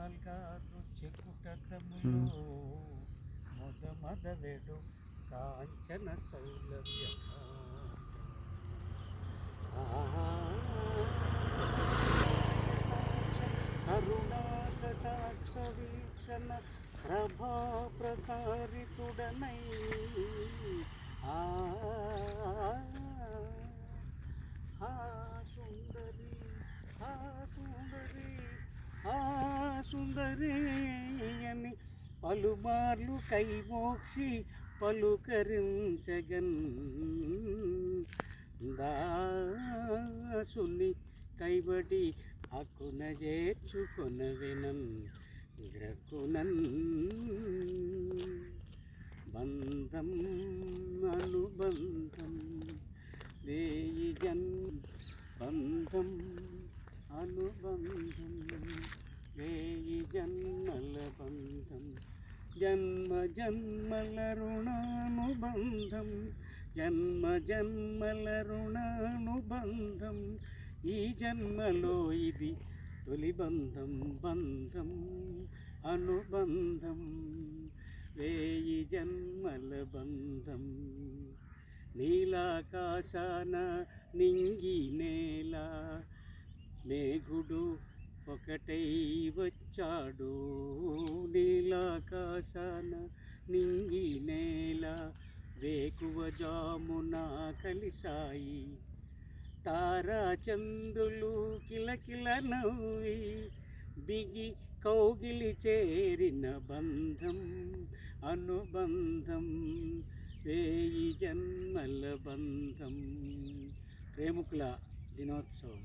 నాల్గారు చెక్కుటతములో మొదమదవెడు కాంచన సౌలభ్య కరుణాకటాక్ష వీక్షణ ప్రభా ప్రకారితుడనై సుందరి సుందరి సుందరి అని పలుమార్లు కైమోక్షి పలుకరించగన్ దాసుని కైబడి అకున చేర్చుకొనవెనన్ గ్రకునన్ బంధం అనుబంధం వేయి బంధం అనుబంధం వేయి జన్మల బంధం జన్మ జన్మల రుణానుబంధం జన్మ జన్మల రుణానుబంధం ఈ జన్మలో ఇది తొలి బంధం బంధం అనుబంధం వేయి జన్మల బంధం నీలాకాశాన నింగి నేల మేఘుడు ఒకటై వచ్చాడు నీలాకాశాన నింగి నేల వేకువ జామున కలిసాయి తారా చంద్రులు కిలకిల నవ్వి బిగి కౌగిలి చేరిన బంధం అనుబంధం వేయి జన్మల బంధం ప్రేమికుల దినోత్సవం.